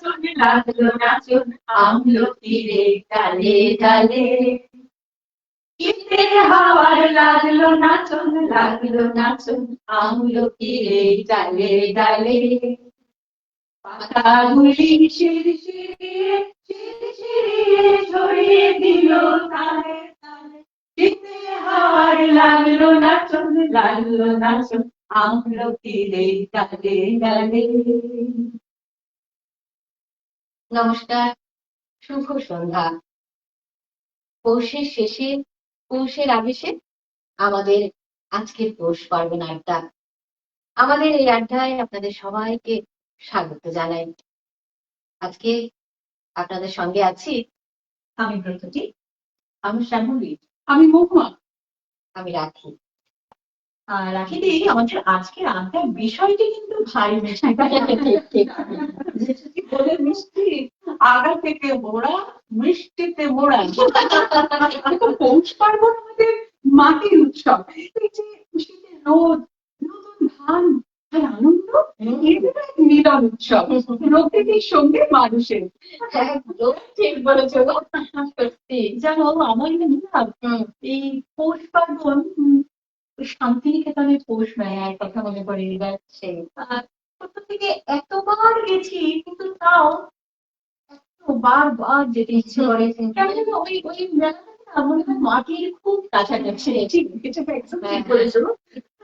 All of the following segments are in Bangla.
নাচুন লাগলো নাচুন আমলকিরে ডালে ডালে। শীতের হাওয়ার লাগলো নাচুন আমলকিরে ডালে ডালে। পাতাগুলি শিরশিরিয়ে শিরশিরিয়ে ছড়িয়ে দিল তালে তালে। শীতের হাওয়ার লাগলো নাচুন আমলকিরে ডালে ডালে। নমস্কার, শুভ সন্ধ্যা। পৌষের শেষে, পৌষের আবেশে আমাদের আজকের পৌষ পার্বণ আড্ডা। আমাদের এই আড্ডায় আপনাদের সবাইকে স্বাগত জানাই। আজকে আপনাদের সঙ্গে আছি আমি ব্রততী, আমি শ্যামলী, আমি মহুয়া, আমি রাখি। রাখিদি, আমাদের আজকের আড্ডার বিষয়টি কিন্তু ভারী মিষ্টি। বলে মিষ্টি, আগা থেকে মোড়া, মিষ্টিতে মোড়া। পৌষ পার্বণ আমাদের মাটির উৎসব। এই যে শীতের রোদ, নতুন ধান আর আনন্দ, এদের এক মিলন উৎসব প্রকৃতির সঙ্গে মানুষের। ঠিক বলেছো, সত্যি। জানো, আমার এই পৌষ পার্বণ শান্তিনিকেতনের পৌষ মেলার কথা মনে পড়ে যাচ্ছে। ছোট থেকে এতবার গেছি, কিন্তু তাও বারবার যেতে ইচ্ছে করে। কেমন যেন ওই ওই মেলাটা মনে হয় মাটির খুব কাছাকাছি। ঠিক বলেছো।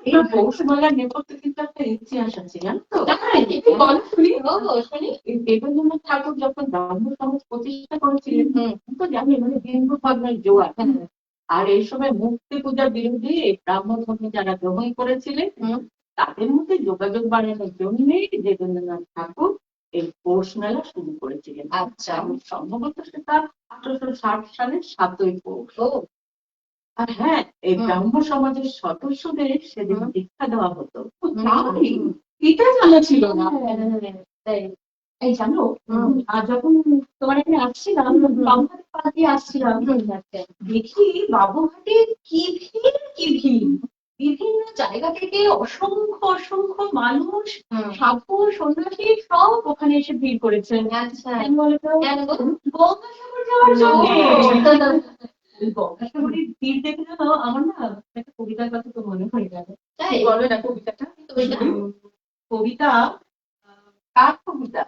এই পৌষ মেলার নেপথ্যে কিন্তু একটা ইতিহাস আছে, জানো তো? শুনি। দেবেন্দ্রনাথ ঠাকুর যখন ব্রাহ্ম সমাজ প্রতিষ্ঠা করেছিলেন, তো জানি মানে হিন্দু ধর্মের জোয়ার। আর এই সময় মূর্তি পূজার বিরুদ্ধে ব্রাহ্ম ধর্মে যারা গ্রহণ করেছিলেন, তাদের মধ্যে যোগাযোগ বাড়ানোর জন্যই দেবেন্দ্রনাথ ঠাকুর এই পৌষ মেলা শুরু করেছিলেন। আচ্ছা, সম্ভবত সেটা 1860 সালের 7ই পৌষ। আর হ্যাঁ, এই ব্রাহ্ম সমাজের সদস্যদের সেদিন দীক্ষা দেওয়া হতো। এটা জানা ছিল না। এই জানো, যখন তোমার এখানে আসছিলাম, বাবুঘাটের পাশ দিয়ে আসছিলাম, দেখি বাবুঘাটে কি ভিড় কি ভিড়। বিভিন্ন জায়গা থেকে অসংখ্য অসংখ্য মানুষ, সাধু সন্ন্যাসী সব ওখানে এসে ভিড় করেছেন। আচ্ছা, গঙ্গাসাগর যাওয়ার জন্য। গঙ্গাসাগরের ভিড় দেখে যেন আমার না একটা কবিতার কথা তো মনে হয়ে গেল। তাই বলো না কবিতাটা। কবিতা কার কবিতা?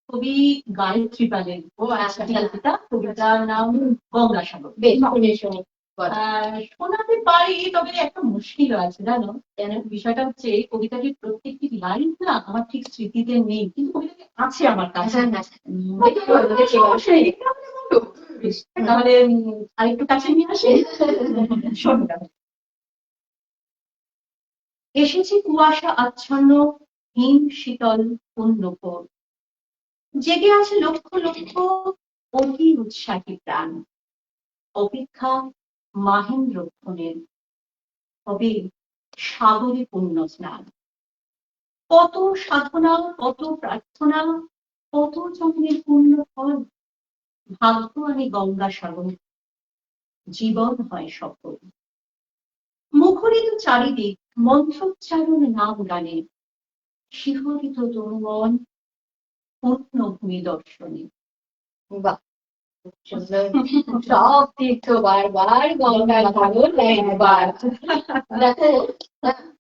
কবি গায়ত্রী পালের। ও আচ্ছা, কবিতা, কবিতার নাম গঙ্গাসাগর। শোনাতে পারি, তবে একটা মুশকিল আছে, জানো কেন? বিষয়টা হচ্ছে কবিতাটির প্রত্যেকটি লাইন না আমার ঠিক স্মৃতিতে নেই, কিন্তু কবিতাটি আছে আমার কাছে। তাহলে আরেকটু কাছে নিয়ে আসি। এসেছে কুয়াশা আচ্ছন্ন হিম শীতল পুণ্যকর, জেগে আছে লক্ষ লক্ষ অতি উৎসাহী প্রাণ। অপেক্ষা মাহেন্দ্রক্ষণের, হবে সাগরে পুণ্য স্নান। কত সাধনা, কত প্রার্থনা, কত জন্মের পুণ্য ফল। ভাগ্য আনে গঙ্গাসাগর, জীবন হয় সফল। মুখরিত চারিদিক মন্ত্রোচ্চারণ নাম গানে, শিহরিত তরুমন পূর্ণভূমি দর্শনে। বাহ, সব তীর্থ বারবার, গঙ্গাসাগর একবার। দেখো,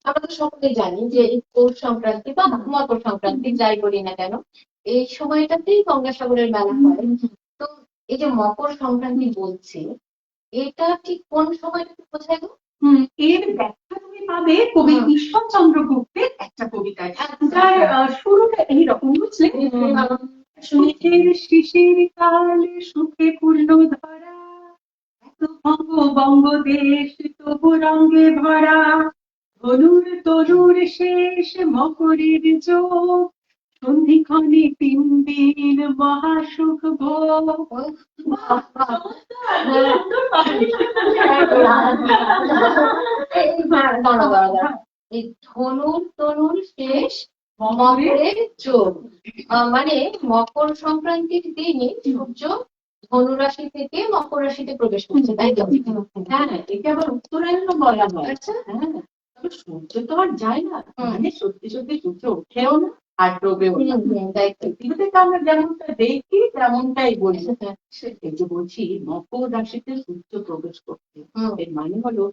আমরা তো সকলে জানি যে এই পৌষ সংক্রান্তি বা মকর সংক্রান্তি যাই বলি না কেন, এই সময়টাতেই গঙ্গাসাগরের মেলা হয়। তো এই যে মকর সংক্রান্তি বলছি, এটা ঠিক কোন সময়টাতে বোঝায় গো? এর ব্যাখ্যা তুমি পাবে কবি ঈশ্বরচন্দ্র গুপ্তের একটা কবিতায়, যার শুরুটা এইরকম, বুঝলে? সুখের শিশির কালে সুখে পূর্ণ ধরা, এত বঙ্গ বঙ্গ দেশ তবু রঙে ভরা। ধনুর তনুর শেষ মকরের যোগ, সন্ধিক্ষণে 3 দিন মহাসুখ ভোগ। এই ধনুর তনুর শেষ মকরের যোগ, মানে মকর সংক্রান্তির দিনে সূর্য ধনুরাশি থেকে মকর রাশিতে প্রবেশ করছে, তাই তো? হ্যাঁ, একে আবার উত্তরায়ণ বলা হয়। আচ্ছা, হ্যাঁ, তবে সূর্য তো আর যায় না, মানে সত্যি সত্যি সূর্য ওঠেও না, আর ডোবেও না। পৃথিবীতে আমরা যেমনটা দেখি তেমনটাই বলি। এই যে বলছি মকর রাশিতে সূর্য প্রবেশ করছে, এর মানে হলো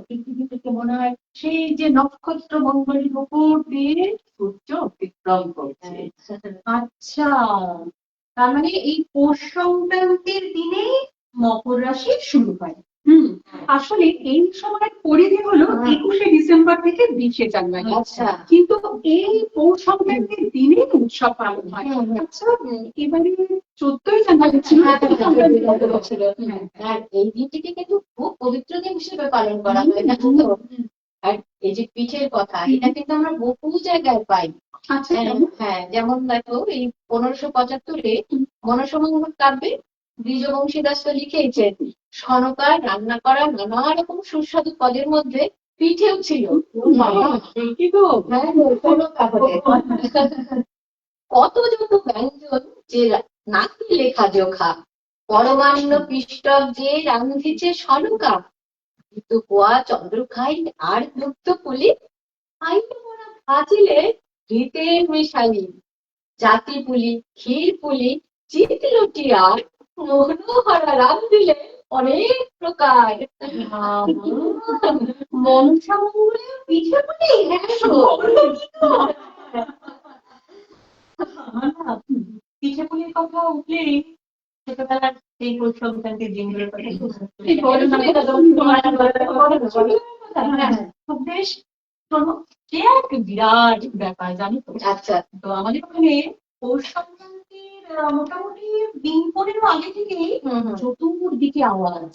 পৃথিবী থেকে মনে হয় সেই যে নক্ষত্র মণ্ডলীর উপর দিয়ে সূর্য অতিক্রম করছে। আচ্ছা, তার মানে এই পৌষ সংক্রান্তির দিনেই মকর রাশি শুরু হয়। আসলে এই সময়ের পরিধি হলো 21শে ডিসেম্বর থেকে 20শে জানুয়ারি। আচ্ছা, কিন্তু এই পৌষ সংক্রান্তির দিনে উৎসব পালন হয়। আচ্ছা, এবারে 14ই জানুয়ারি ছিল। আর এই দিনটিকে কিন্তু খুব পবিত্র দিন হিসেবে পালন করা হয়, না তো? আর এই যে পিঠের কথা, এটা কিন্তু আমরা বহু জায়গায় পাই। আচ্ছা, হ্যাঁ, যেমন দেখো এই 1575-এ মনসামঙ্গল কাব্যে দ্বিজবংশী দাস লিখেছেন, সনকার রান্না করা নানা রকম সুস্বাদু পদের মধ্যে পিঠেও ছিল। কত যত ব্যঞ্জন যে নাকি লেখা জোখা, পরমান্ন পিষ্টক যে রাঁধিছে সনকা, কিন্তু পোয়া চন্দ্রখাই আর মুক্ত পুলি, আইতে মোরা ভাজিলে ঘিতের মেশালি, জাতি পুলি, ক্ষীর পুলি, চিতলটি আর মনোহরা রাম দিলে অনেক প্রকার। মনসামঙ্গলে পিঠে পুলি, পিঠে পুলির কথা উঠলেই ছোটবেলার সেই পৌষ সংক্রান্তির দিনগুলোর কথা বেশ সে এক বিরাট ব্যাপার, জানো তো? আচ্ছা, তো আমাদের ওখানে পৌষ সংক্রান্তির মোটামুটি দিন 15 আগে থেকেই চতুর্দিকে আওয়াজ,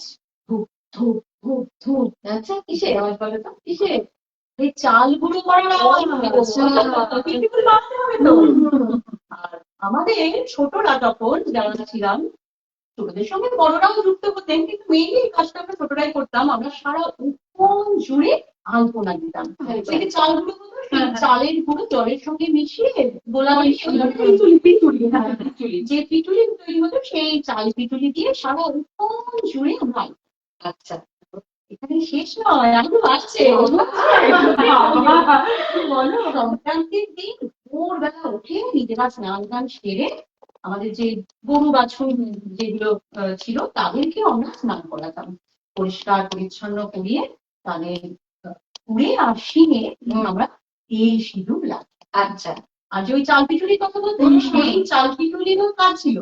ধূপ ধূপ ধূপ ধূপ। আচ্ছা, কিসে আওয়াজ বলো তো? কিসে? এই চাল গুঁড়ো করার আওয়াজ। আর আমাদের ছোটরা তখন যারা ছিলাম, ছোটদের সঙ্গে বড়রাও যুক্ত হতেন, কিন্তু মেইনলি এই কাজটা আমরা ছোটরাই করতাম। আমরা সারা উঠোন জুড়ে আলপনা দিতাম। সেই চালগুলো হতো, সেই চালের গুঁড়ো জলের সঙ্গে মিশিয়ে গোলা পিটুলি, যে পিটুলি তৈরি হতো সেই চাল পিটুলি দিয়ে সারা উঠোন জুড়ে আমরা। আচ্ছা, এখানে শেষ নয়, আরো আসছে। বলো, সংক্রান্তির দিন ভোরবেলা উঠে নিজেরা স্নান টান সেরে আমাদের যে গরু বাছুর যেগুলো ছিল তাদেরকে আমরা স্নান করাতাম, পরিষ্কার পরিচ্ছন্ন করিয়ে তাদের পুড়ে আর শিঙে আমরা এই সিঁদুর লাগি। আচ্ছা, আর যে ওই চাল পিটুলির কথা বলতে, সেই চাল পিটুলিরও কাজ ছিল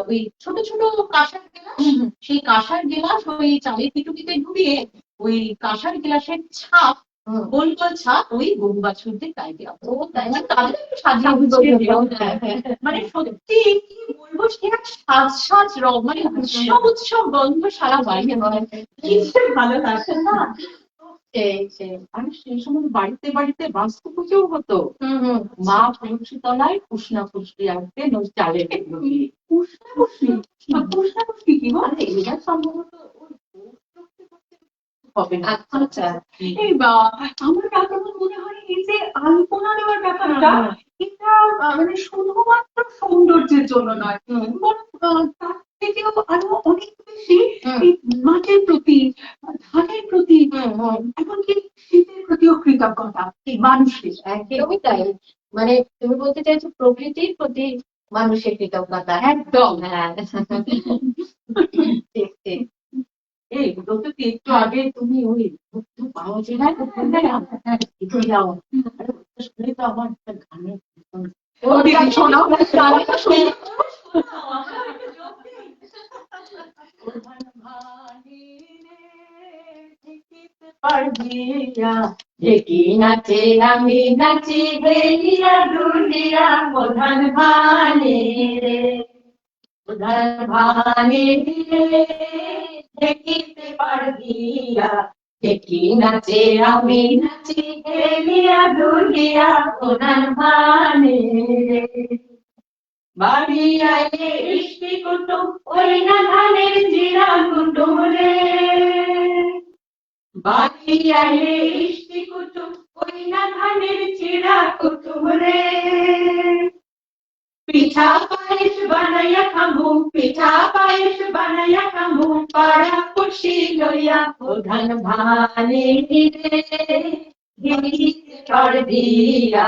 ওই ছোট ছোট কাঁসার গ্লাস, সেই কাঁসার গ্লাস ওই চালের পিটুলিতে ডুবিয়ে ওই কাঁসার গ্লাসের ছাপ, গোল গোল ছাপ ওই গরু বাছুরদের গায়ে দেওয়া। ও তাই না? তাদের একটু সাজিয়ে, মানে সত্যি কি বলবো, সে এক সাজ সাজ রং, মানে উৎসব উৎসব গন্ধ সারা বাড়ি কি ভালো লাগছে না? আর সেই সময় বাড়িতে বাড়িতে বাস্তু পুজোও হতো। মা তুলসী তলায় কুষ্ণা পুষ্টি আসতে চালের কুষ্ণা পুষ্টি কি বলে, এটা সম্ভবত হবে না। আচ্ছা, এই আমার কাকার মনে হয় এই যে আলপনা দেওয়ার ব্যাপারটা, এটা মানে শুধুমাত্র সৌন্দর্যের জন্য নয়, তার থেকেও আরো অনেক বেশি মাটির প্রতি, ধানের প্রতি, এমনকি শীতের প্রতিও কৃতজ্ঞতা এই মানুষের। একদমই তাই, মানে তুমি বলতে চাইছো প্রকৃতির প্রতি মানুষের কৃতজ্ঞতা। একদম, হ্যাঁ। ঠিক ঠিক। এই তো একটু আগে তুমি ওই পাওয়া যায় না, শুনে তো আমার একটা গানের শোনাও। নাচে আমি নাচি বেলিয়া দুলিয়া প্রধান ভানে রে, প্রধান ভানে দেখিতে পারবিয়া, দেখি নাচে আমি নাচি বেলিয়া দুলিয়া প্রধান ভানে রে। বাড়ি আইলে ইষ্টি কুটুম ওই না ধানের জিরা কুটুম রে, বাড়ি আইলে ইষ্টি কুটুম ওই না ধানের জিরা কুটুম রে। পিঠা পায়েস বানাইয়া খামু, পিঠা পায়েস বানাইয়া খামু, পাড়া খুশি লইয়া প্রধান ভানে রে, দেখিতে পারবিয়া,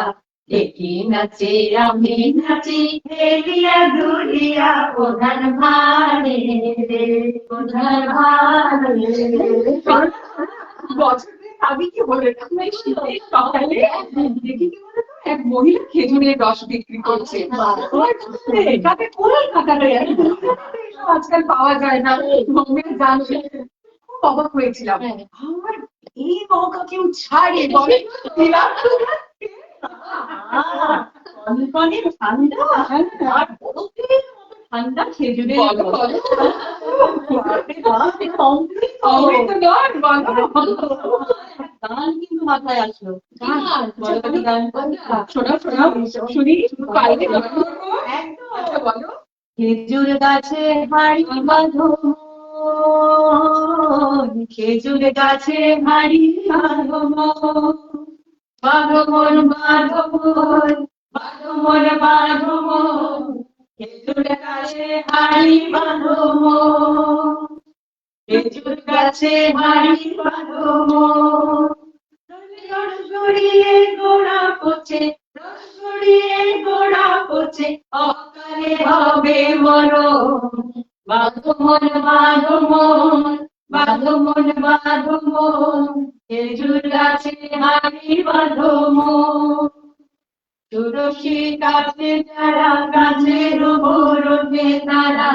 দেখি নাচে আমি নাচি হেলিয়া দুলিয়া প্রধান ভারে রে প্রধান ভারে বছরের আগে কি বলে সকালে দেখি কি বলে এক মহিলা খেজুরের রস বিক্রি করছে তাতে কলকাতাতে আজকাল পাওয়া যায় না জানছে খুব অবাক হয়েছিলাম আমার এই নৌকা কেউ ছাড়ে বলে ঠান্ডা আর বরফের মতো ঠান্ডা খেজুরের গান কিন্তু মাথায় আসলো বলো খেজুর গাছে হাড়ি বাঁধো খেজুর গাছে হাড়ি বাঁধো বাঁধো মন বাঁধো মন বাঁধো মন বাঁধো মন খেজুর গাছে হাড়ি বাঁধো মন খেজুর গাছে হাড়ি বাঁধো মন রস গড়িয়ে গোড়া পচে রস গড়িয়ে গোড়া পচে অকালে হবে মরণ বাঁধো মন বাঁধো মন বাঁধো মন বাঁধো মন খেজুর গাছে হাড়ি বাঁধো মন তুলসী গাছে যারা গাছের উপর ওঠে তারা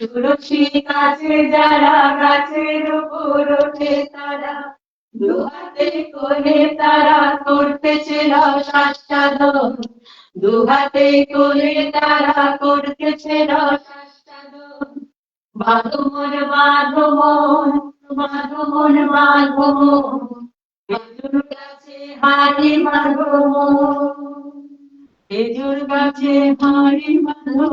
তুলসী গাছে যারা গাছের উপর ওঠে তারা দুহাতে করে তারা করতেছে রস আস্বাদন দুহাতে করে তারা করতেছে রস আস্বাদন বাঁধো মন বাঁধো মন বাঁধো মন বাঁধো মন খেজুর গাছে হাড়ি বাঁধো মন খেজুর গাছে হাড়ি বাঁধো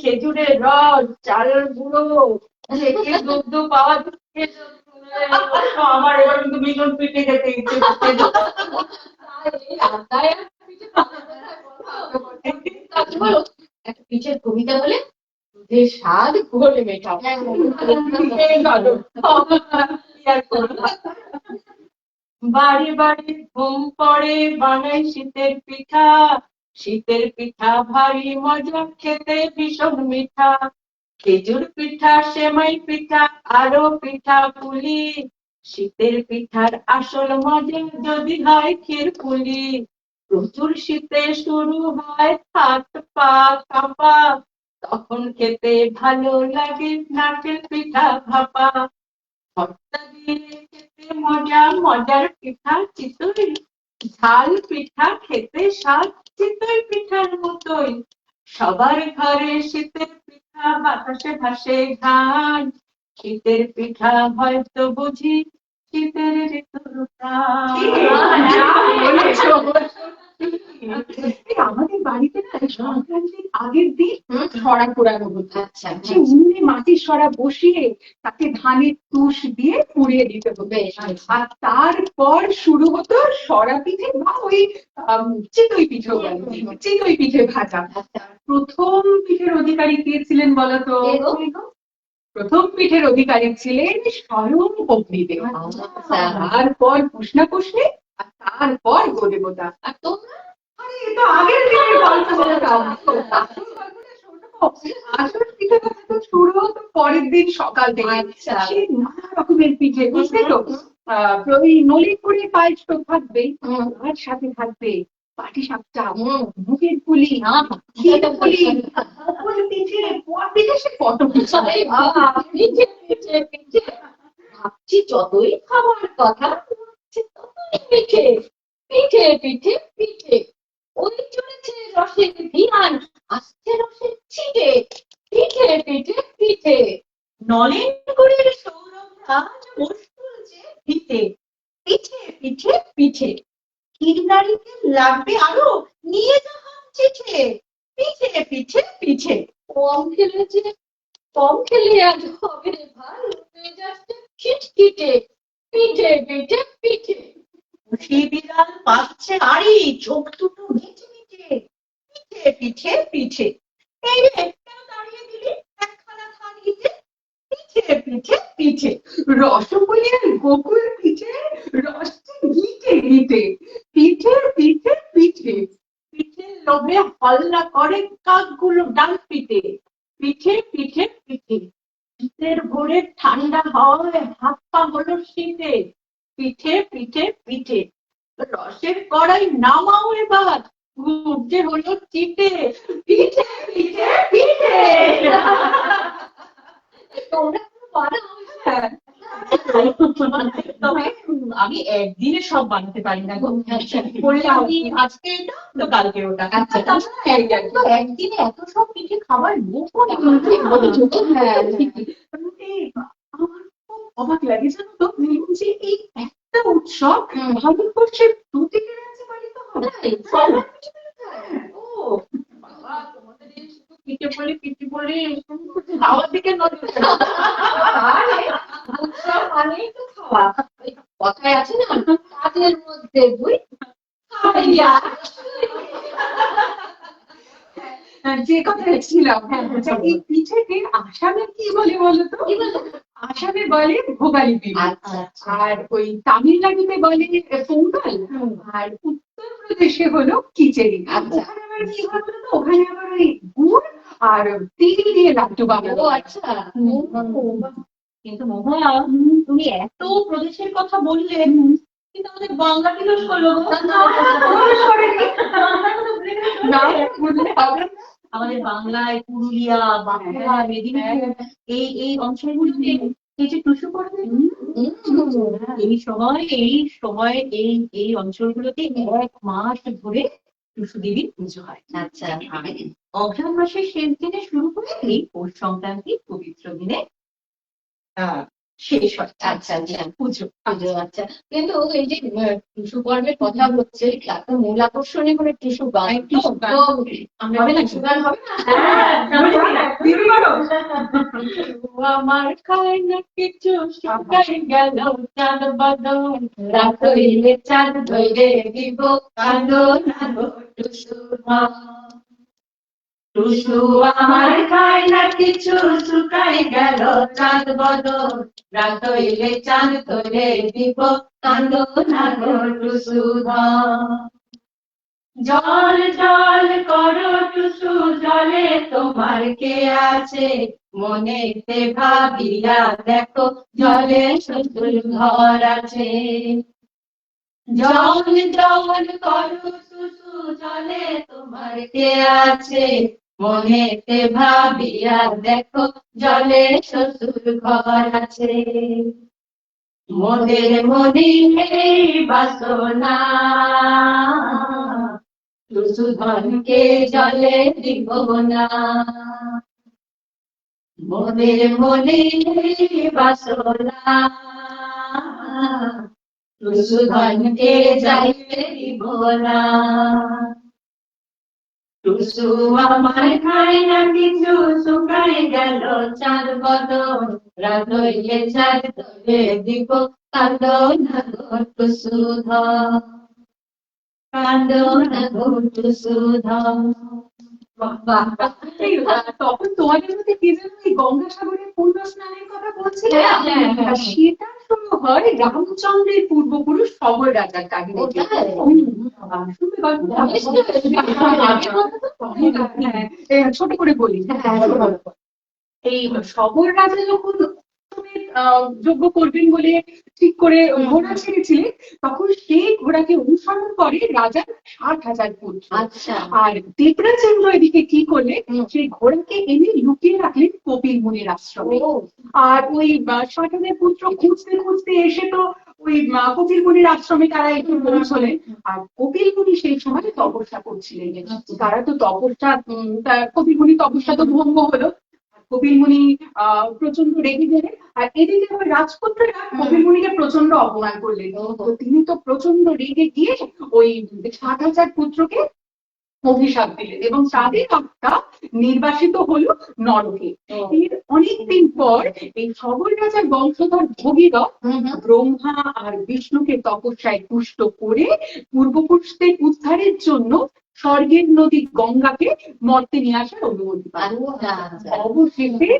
খেজুরের রস চালের গুঁড়ো দুধ পাওয়া আমার এবার কিন্তু ভীষণ পিঠে খেতে ইচ্ছে একটা পিঠের কবিতা বলে দুধের স্বাদ ঘোলে মেটাও বাড়ি বাড়ি ঘুম পড়ে বানাই শীতের পিঠা শীতের পিঠা ভারী মজা খেতে ভীষণ মিঠা খেজুর পিঠা সেমাই পিঠা আরো পিঠা পুলি শীতের পিঠার আসল মজা যদি হয় ক্ষীর পুলি প্রচুর শীতে শুরু হয় হাত পা কাঁপা তখন খেতে ভালো লাগে নারকেল পিঠা ভাপা ভর্তা দিয়ে খেতে মজা মজার পিঠা চিতই ঝাল পিঠা খেতে স্বাদ চিতই পিঠার মতোই সবার ঘরে শীতের পিঠা বাতাসে ভাসে ঘান শীতের পিঠা হয়তো বুঝি শীতের ঋতুর আমাদের বাড়িতে না সংক্রান্তির আগের দিন সরা পোড়ানো হতো সে উনুনে মাটির সরা বসিয়ে তাতে ধানের তুষ দিয়ে পুড়িয়ে দিতে হবে আর তারপর শুরু হতো সরা পিঠে বা ওই চিতই পিঠে চিতই পিঠে ভাজা প্রথম পিঠের অধিকারী কে ছিলেন বলতো প্রথম পিঠের অধিকারী ছিলেন স্বয়ং অগ্নিদেব তারপর কুষ্ণা কুষ্ণী আর তারপর গোদেবতা আর তোমরা তো আগের দিনের গল্প বলতাম আসল পিঠে তো শুরু হতো পরের দিন সকাল থেকে সেই নানা রকমের পিঠে বুঝলে তো ওই নলিপুরের পায়েস তো থাকবেই আর সাথে থাকবে পাটি সাপটা মুগের পুলি পুলি পিঠে পিঠে সে কত পিঠে পিঠে পিঠে ভাবছি যতই খাবার কথা ততই পিঠে পিঠে পিঠে পিঠে ওই চলেছে রসের ধিয়ান আসছে রসের ছিটে পিঠে পিঠে পিঠে নলেনগুড়ের সৌরভরা মোষ তুলছে পিঠে পিঠে পিঠে পিঠে কিরনারিতে লাগবে আরো নিয়ে যাওয়া চিঠে পিঠে পিঠে পিঠে কম খেলে আজ হবে ভালো মেজাজটা খিটখিটে পিঠে পিঠে পিঠে উঠি বিড়াল পাচ্ছে আড়ি চোখ দুটো মিটে মিটে পিঠে পিঠে পিঠে এই রে কেন দাঁড়িয়ে দিলি একখানা থালিতে পিঠে পিঠে পিঠে রসগোল্লার গোকুল পিঠে রসটি গিটে গিটে, পিঠে পিঠে পিঠে, পিঠের লোভে হল্লা করে কাকগুলো ডাল পিঠে, পিঠে পিঠে পিঠে, শীতের ভোরে ঠান্ডা হাওয়ায় হাত পা হলো শীতে, পিঠে পিঠে পিঠে, রসের কড়াই নামাও এবার, ঘুরতে হলো চিটে, পিঠে পিঠে পিঠে। তোমরা বানাও। তবে আমি একদিনে সব বানাতে পারি না গো, বললে আমি আজকে এটা তো কালকে ওটা। আচ্ছা, একদিনে এত সব পিঠে খাবার লোক হ্যাঁ, আমার খুব অবাক লাগে জানো তো, যে এই একটা উৎসব ভারতবর্ষের প্রতিটি রাজ্যে পালিত হয়। ও বাবা, তোমাদের এই শুধু পিঠে বলে খাওয়ার দিকে নজর দেয়। উৎসব মানেই তো খাওয়া। কথায় আছে না, তাদের মধ্যে দুই খাইয়া। যে কথাটা ছিলাম, এই পিঠেকে আসামে কি বলে বলতো? আসামে বলে ভোগালী পিঠে, আর ওই তামিলনাড়ুতে বলে পোঙ্গল, আর উত্তরপ্রদেশে হলো খিচেড়ি। ওখানে আবার কি হয় বলতো, ওখানে আবার ওই গুড় আর তিল দিয়ে লাড্ডু বানানো। আচ্ছা, কিন্তু মহুয়া, তুমি এত প্রদেশের কথা বললে, কিন্তু আমাদের বাংলা দিবস হলো আমাদের বাংলায় পুরুলিয়া, বাঁকুড়া, মেদিনীপুর এই অঞ্চলগুলোতে এই যে টুসু পড়বে, এই সময় এই অঞ্চলগুলোতে 1 মাস ধরে টুসু দেবীর পুজো হয়। আচ্ছা, অঘ্রাণ মাসের শেষ দিনে শুরু করে এই পৌষ সংক্রান্তি পবিত্র দিনে শেষ হয়। আচ্ছা আচ্ছা, পুজো। আচ্ছা, কিন্তু এই যে টুসু পর্বের কথা হচ্ছে, তার তো মূল আকর্ষণই হলো টুসু গান। হবে না, টুসু গান হবে না? আমার খায় না কিছু, শুকাই গেল চাঁদ বদন, রাত হইলে চাঁদ ধরে দিব, কাঁদো না গো টুসু মা। টুসু আমার খায় না কিছু, শুকাই গেল চাঁদ বদন, রাত হইলে চাঁদ ধরে দিব, কাঁদো না গো টুসু মা। জল জল করো টুসু, জলে তোমার কে আছে, মনেতে ভাবিয়া দেখো, জলে শ্বশুর ঘর আছে। জল জল করো টুসু, জলে তোমার কে আছে, মনেতে ভাবিয়া দেখো, জলে শ্বশুর ঘর আছে। মোদের মনে এই বাসনা, টুসু ধনকে জলে দিব না। মোদের মনে বাসনা, টুসু ধনকে যাইতে দিব না। টুসু আমার খায় না কিছু, শুকাই গেল চাঁদ বদন, রাত হইলে চাঁদ ধরে দিব, কাঁদো না গো টুসু ধন, কাঁদো না গো টুসু ধন। তখন তোমাদের মধ্যে কি যেন গঙ্গাসাগরে পূর্ণ স্নানের কথা বলছিল, সেটা শুরু হয় রামচন্দ্রের পূর্বপুরুষ সবর রাজার কাহিনীতে। ছোট করে বলি। এই সবর রাজা যখন যজ্ঞ করবেন বলে ঠিক করে ঘোড়া ছেড়েছিলেন, তখন সেই ঘোড়াকে অনুসরণ করে রাজার 60,000 পুত্র। আচ্ছা, আর দেবরাজেন্দ্র এদিকে কি করলেন, সেই ঘোড়াকে এনে লুকিয়ে রাখলেন কপিল মুনির আশ্রমে। আর ওই 60,000 পুত্র খুঁজতে খুঁজতে এসে তো ওই কপিল মুনির আশ্রমে তারা একটু পৌঁছলেন। আর কপিল মুনি সেই সময় তপস্যা করছিলেন, তারা তো তপস্যা, কপিল মুনি তপস্যা তো ভঙ্গ হলো, কপিল মুনি প্রচন্ড রেগে গেলেন। আর এদিকে আবার রাজপুত্ররা কপিল মুনিকে প্রচন্ড অপমান করলেন, তো তিনি তো প্রচন্ড রেগে গিয়ে ওই 60,000 পুত্রকে অভিশাপ দিলেন, এবং তাদের আত্মা নির্বাসিত হলো নরকে। এর অনেকদিন পর এই সবর রাজার বংশধর ভগীরথ ব্রহ্মা আর বিষ্ণুকে তপস্যায় তুষ্ট করে পূর্বপুরুষদের উদ্ধারের জন্য স্বর্গের নদী গঙ্গাকে মর্তে নিয়ে আসার অনুমতি পান। অবশেষে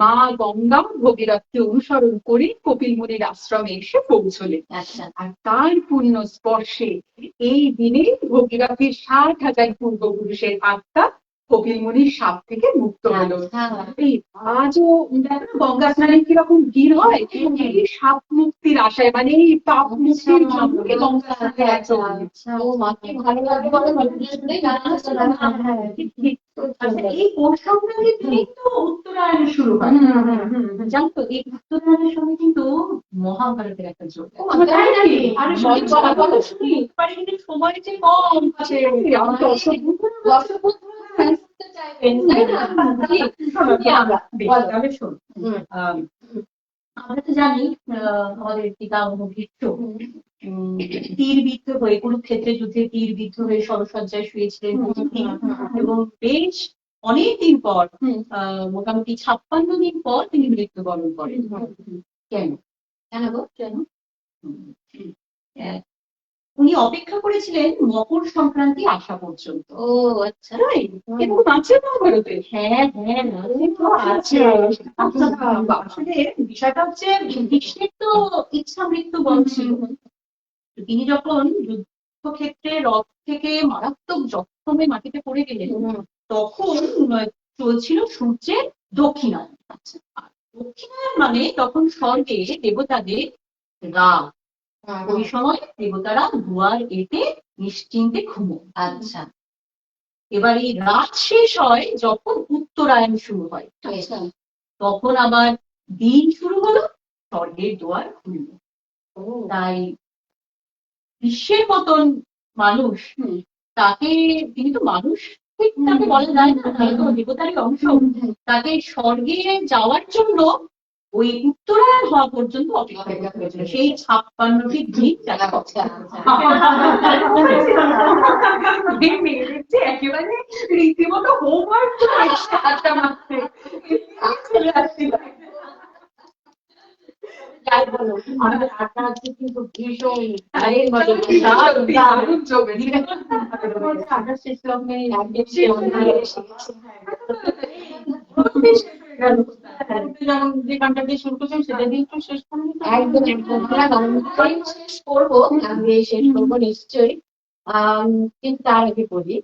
মা গঙ্গা ভগীরথকে অনুসরণ করে কপিল মুনির আশ্রমে এসে পৌঁছলেন। আর তার পুণ্য স্পর্শে এই দিনে ভগীরথের 60,000 পূর্বপুরুষের আত্মা কপিল মুনির সাপ থেকে মুক্ত হলো। এই আজও দেখো গঙ্গা স্নানে কিরকম ভিড় হয়, এই সাপ মুক্তির আশায়, মানে এই পাপ মুক্তির জন্য গঙ্গা স্নানে এত এই পৌষ সংক্রান্তির দিনেই তো উত্তরায়ণ শুরু হয়। জানো তো এই উত্তরায়ণের সময় কিন্তু মহাভারতের একটা যোগ। সময় যে কম আছে, আমরা তো জানি আমাদের পিতামহ ভীষ্ম তীরবিদ্ধ হয়ে কুরুক্ষেত্রের যুদ্ধে তীরবিদ্ধ হয়ে শরশয্যায় শুয়েছিলেন এবং বেশ অনেকদিন পর মোটামুটি 56 দিন পর তিনি মৃত্যুবরণ করেন। কেন কেন গো কেন? উনি অপেক্ষা করেছিলেন মকর সংক্রান্তি আসা পর্যন্ত। ও আচ্ছা, এরকম আছে মহাভারতে? হ্যাঁ হ্যাঁ আসলে বিষয়টা হচ্ছে ভীষ্মের তো ইচ্ছা মৃত্যু বলছিল। তিনি যখন যুদ্ধক্ষেত্রে রথ থেকে মারাত্মক জখমে মাটিতে পড়ে গেলেন তখন চলছিল সূর্যের দক্ষিণায়ন। দক্ষিণায়ন মানে তখন স্বর্গে দেবতাদের রাগ, ওই সময় দেবতারা দুয়ার এতে নিশ্চিন্তে ঘুমো। আচ্ছা, এবার এই রাত শেষ হয় যখন উত্তরায়ণ শুরু হয়, তখন আবার দিন শুরু হলো, স্বর্গের দুয়ার খুলল। তাই বিশ্বের মতন মানুষ, তাকে তিনি তো মানুষ ঠিক তাকে বলা যায় না, তো দেবতারই অংশ, তাকে স্বর্গে যাওয়ার জন্য ওই উত্তরায়ণ হওয়া পর্যন্ত অপেক্ষা করেছিল, সেই 56টি দিন যারা একেবারে রীতিমতো হোমওয়ার্ক কিন্তু ভীষণ যে গানটা দিয়ে শুরু করছেন সেটা দিয়ে একটু শেষ করুন। একদম শেষ করবো, আমি শেষ করবো নিশ্চয়ই, কিন্তু তার আগে বলি,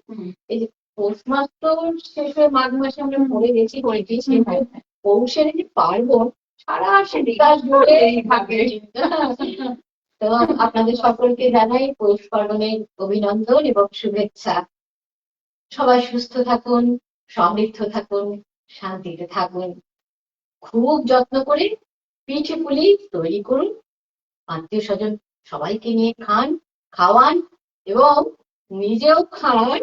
এই যে পৌষ মাস তো শেষ হয়ে মাঘ মাসে আমরা পড়ে গেছি, পৌষের যে পার্বণ সারা শীতকাল জুড়ে থাকে। তো আপনাদের সকলকে জানাই পৌষ পার্বণের অভিনন্দন এবং শুভেচ্ছা। সবাই সুস্থ থাকুন, সমৃদ্ধ থাকুন, শান্তিতে থাকুন, খুব যত্ন করে পিঠে পুলি তৈরি করুন, আত্মীয় স্বজন সবাইকে নিয়ে খান, খাওয়ান এবং নিজেও খান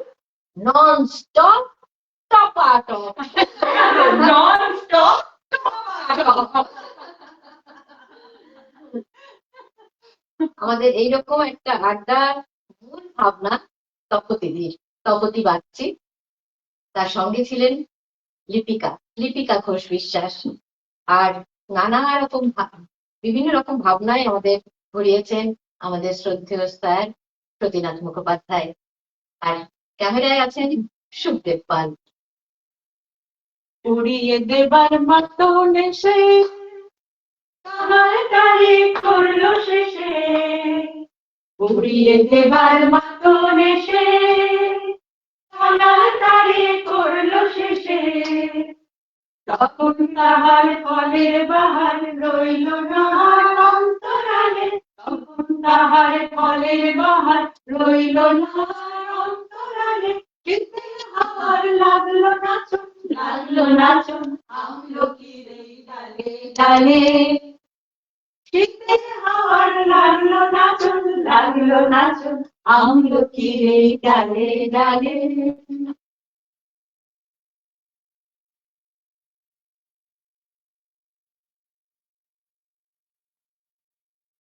নন স্টপ টপাটপ। Non stop. আমাদের এইরকম একটা আড্ডার মূল ভাবনা তপতি বাগচি, তার সঙ্গে ছিলেন লিপিকা ঘোষ বিশ্বাস, আর নানা রকম বিভিন্ন রকম ভাবনায় আমাদের ভরিয়েছেন আমাদের শ্রদ্ধেয় স্যার সতীনাথ মুখোপাধ্যায়, আর ক্যামেরায় আছেন সুখদেব পাল। উড়িয়ে দেবার মতন এসে কাহারটারে করলো শেষে, উড়িয়ে দেবার মতন এসে কাহারটারে করলো শেষে, তখন তাহার ফলের বাহার রইল না অন্তরালে, তখন তাহার ফলের বাহার রইল না অন্তরালে, চিত্তে হাওয়ার লাগলো নাচন আমলকির এই ডালে ডালে, চিত্তে হাওয়ার লাগলো নাচন আমলকির এই ডালে ডালে।